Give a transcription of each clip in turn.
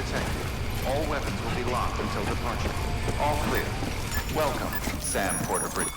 detected. All weapons will be locked until departure. All clear. Welcome, Sam Porter Bridge.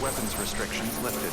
Weapons restrictions lifted.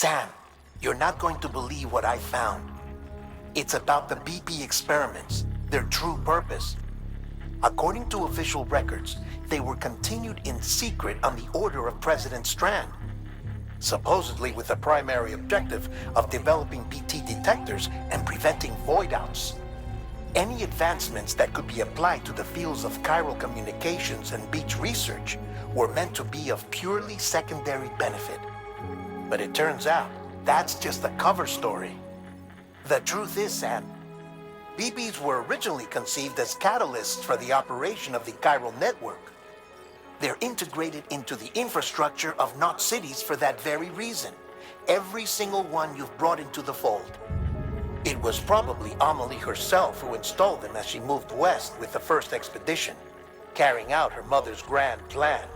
Sam, you're not going to believe what I found. It's about the BP experiments, their true purpose. According to official records, they were continued in secret on the order of President Strand, supposedly with the primary objective of developing BT detectors and preventing void-outs. Any advancements that could be applied to the fields of chiral communications and beach research were meant to be of purely secondary benefit. But it turns out, that's just a cover story. The truth is, Sam, BBs were originally conceived as catalysts for the operation of the chiral network. They're integrated into the infrastructure of Knot cities for that very reason. Every single one you've brought into the fold. It was probably Amelie herself who installed them as she moved west with the first expedition, carrying out her mother's grand plan,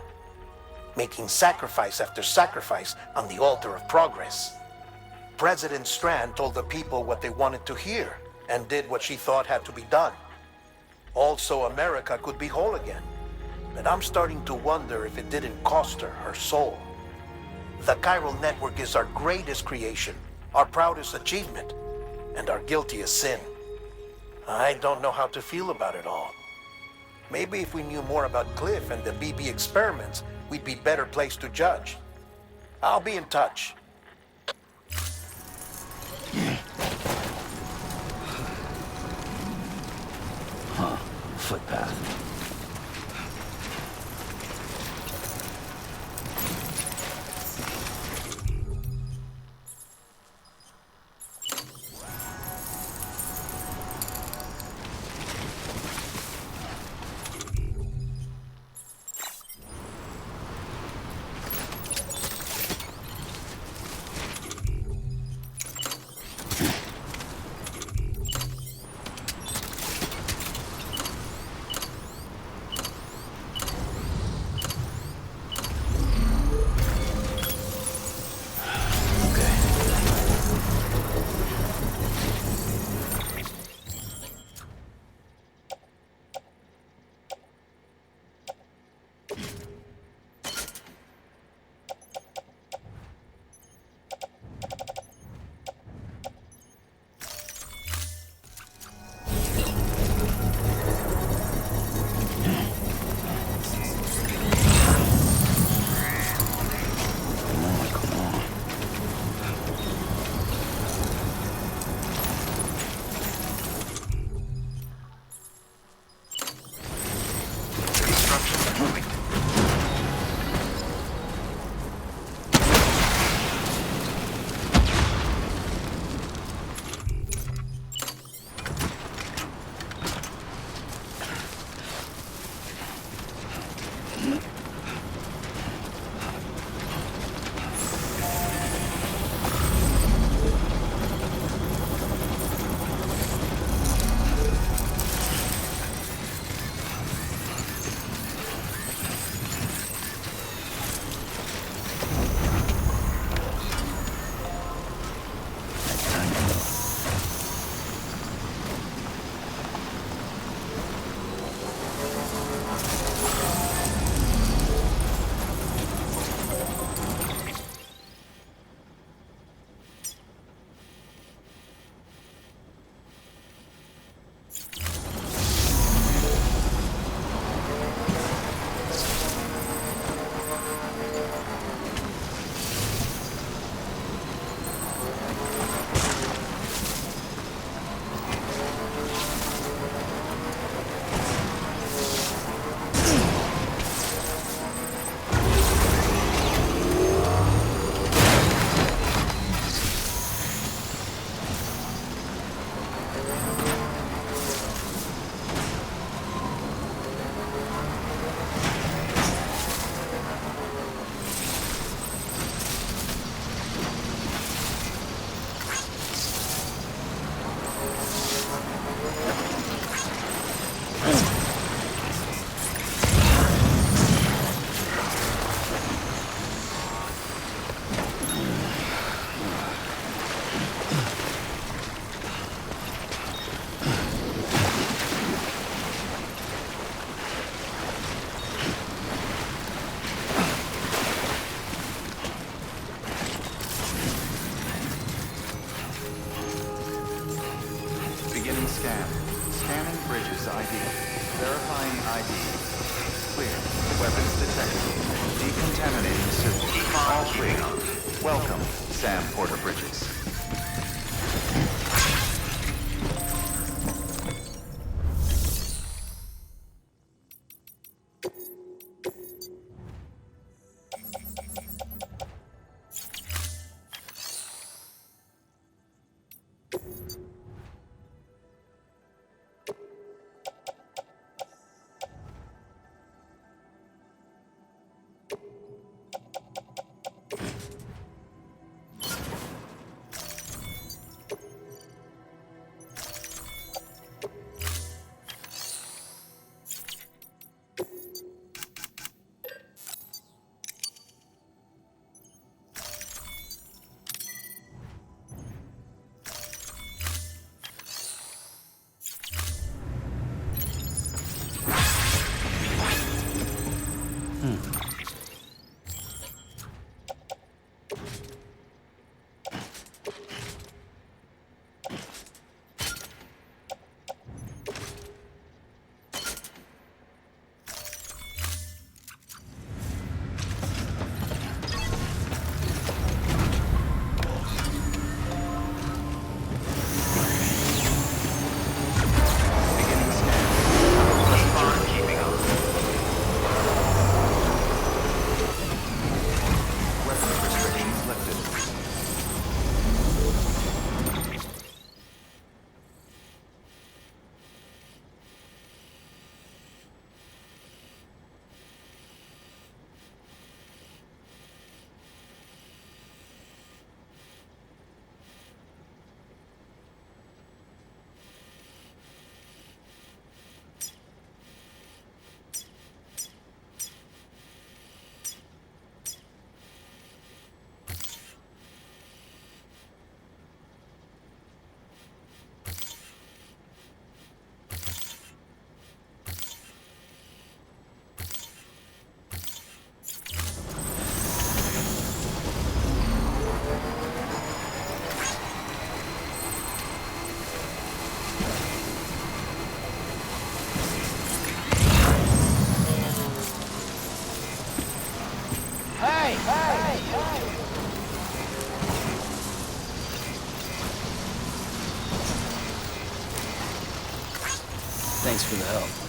making sacrifice after sacrifice on the altar of progress. President Strand told the people what they wanted to hear and did what she thought had to be done. Also, America could be whole again. But I'm starting to wonder if it didn't cost her her soul. The chiral network is our greatest creation, our proudest achievement, and our guiltiest sin. I don't know how to feel about it all. Maybe if we knew more about Cliff and the BB experiments, we'd be better placed to judge. I'll be in touch. Footpath. scan. Scanning bridges ID. Verifying ID. Clear. Weapons detected. Decontaminating suit. Keep on All keeping clear. up. Welcome, Sam Porter Bridges. Beginning scan. Keep on keeping up. Weapons restrictions lifted. Thanks for the help.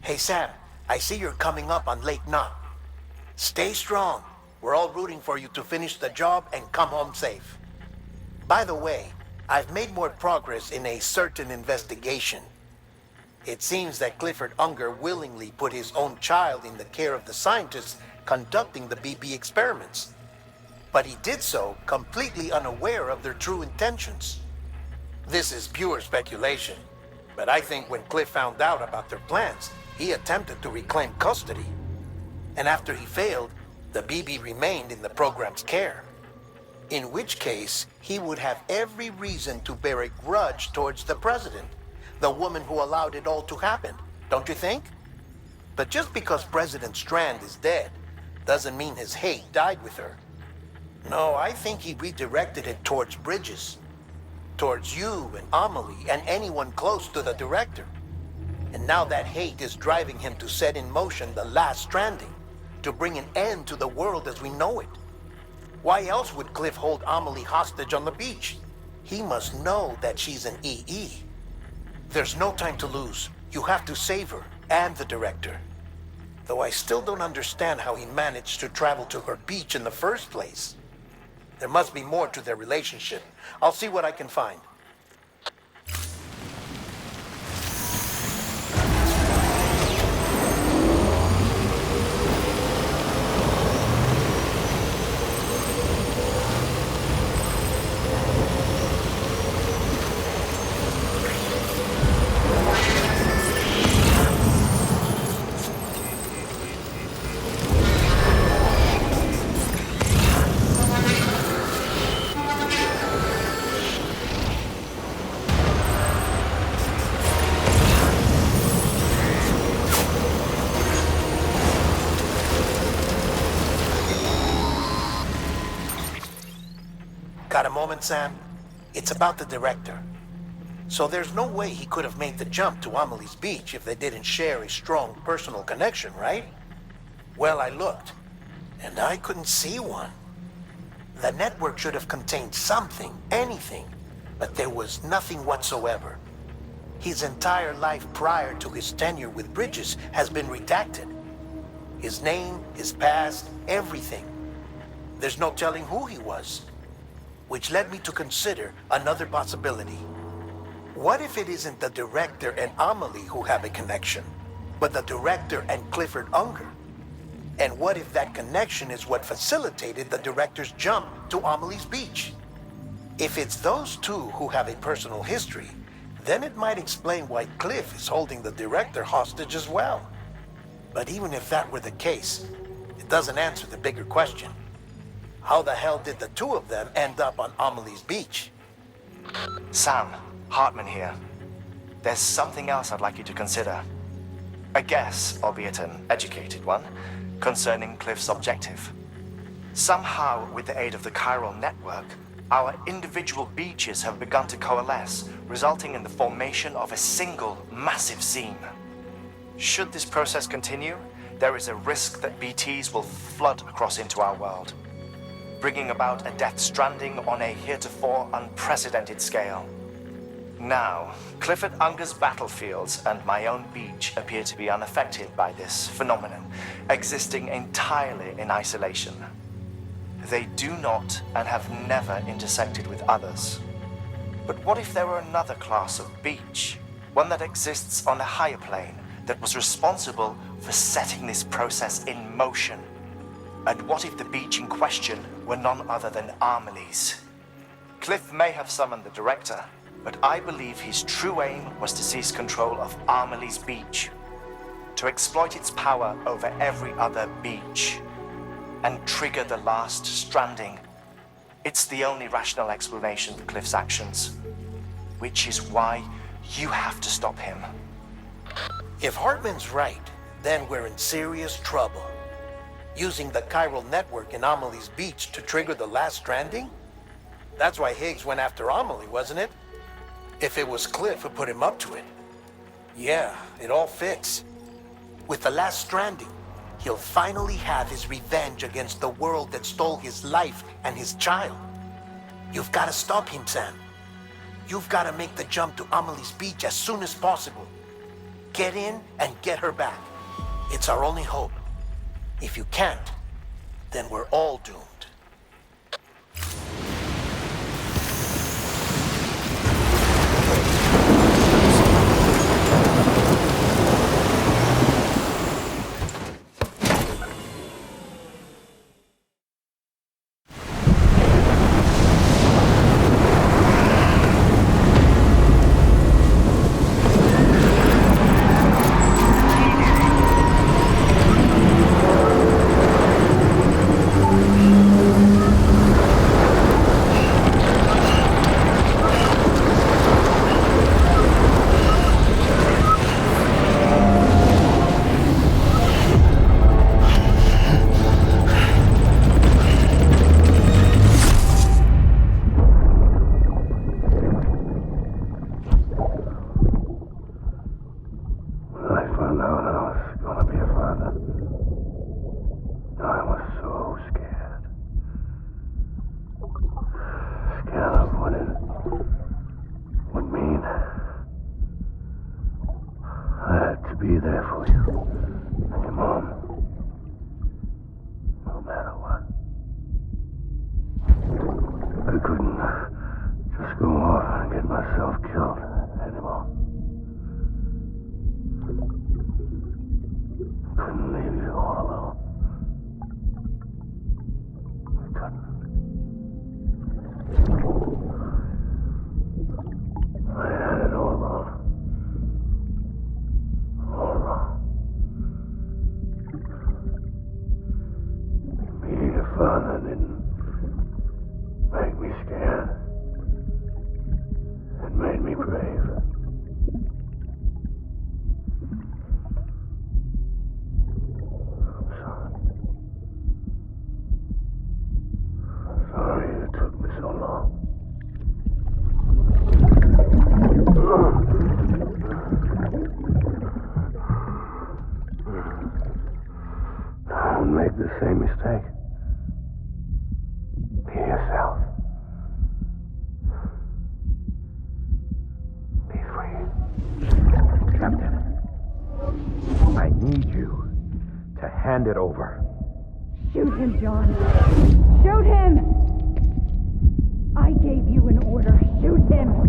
Hey Sam, I see you're coming up on Lake Knot. Stay strong. We're all rooting for you to finish the job and come home safe. By the way, I've made more progress in a certain investigation. It seems that Clifford Unger willingly put his own child in the care of the scientists conducting the BP experiments. But he did so completely unaware of their true intentions. This is pure speculation, but I think when Cliff found out about their plans, he attempted to reclaim custody. And after he failed, the BB remained in the program's care. In which case, he would have every reason to bear a grudge towards the president, the woman who allowed it all to happen, don't you think? But just because President Strand is dead, doesn't mean his hate died with her. No, I think he redirected it towards Bridges. Towards you and Amelie and anyone close to the director. And now that hate is driving him to set in motion the last Stranding, to bring an end to the world as we know it. Why else would Cliff hold Amelie hostage on the beach? He must know that she's an EE. There's no time to lose. You have to save her and the director. Though I still don't understand how he managed to travel to her beach in the first place. There must be more to their relationship. I'll see what I can find. Got a moment, Sam? It's about the director. So there's no way he could have made the jump to Amelie's beach if they didn't share a strong personal connection, right? Well, I looked, and I couldn't see one. The network should have contained something, anything, but there was nothing whatsoever. His entire life prior to his tenure with Bridges has been redacted. His name, his past, everything. There's no telling who he was. Which led me to consider another possibility. What if it isn't the director and Amelie who have a connection, but the director and Clifford Unger? And what if that connection is what facilitated the director's jump to Amelie's beach? If it's those two who have a personal history, then it might explain why Cliff is holding the director hostage as well. But even if that were the case, it doesn't answer the bigger question. How the hell did the two of them end up on Amelie's beach? Sam, Hartman here. There's something else I'd like you to consider. A guess, albeit an educated one, concerning Cliff's objective. Somehow, with the aid of the chiral network, our individual beaches have begun to coalesce, resulting in the formation of a single massive seam. Should this process continue, there is a risk that BTs will flood across into our world, bringing about a death stranding on a heretofore unprecedented scale. Now, Clifford Unger's battlefields and my own beach appear to be unaffected by this phenomenon, existing entirely in isolation. They do not and have never intersected with others. But what if there were another class of beach, one that exists on a higher plane, that was responsible for setting this process in motion? And what if the beach in question were none other than Amelie's? Cliff may have summoned the director, but I believe his true aim was to seize control of Amelie's beach, to exploit its power over every other beach, and trigger the last Stranding. It's the only rational explanation for Cliff's actions, which is why you have to stop him. If Hartman's right, then we're in serious trouble. Using the chiral network in Amelie's beach to trigger the last Stranding? That's why Higgs went after Amelie, wasn't it? If it was Cliff who put him up to it. Yeah, it all fits. With the last Stranding, he'll finally have his revenge against the world that stole his life and his child. You've got to stop him, Sam. You've got to make the jump to Amelie's beach as soon as possible. Get in and get her back. It's our only hope. If you can't, then we're all doomed. Be there for you and your mom, no matter what. I couldn't just go off and get myself killed anymore. Couldn't leave you all alone. I couldn't. I had it all wrong. Being a father didn't make me scared. It made me brave. I'm sorry. I'm sorry it took me so long. Don't make the same mistake. Be yourself. Be free. Captain, I need you to hand it over. Shoot him, John. Shoot him! I gave you an order. Shoot him!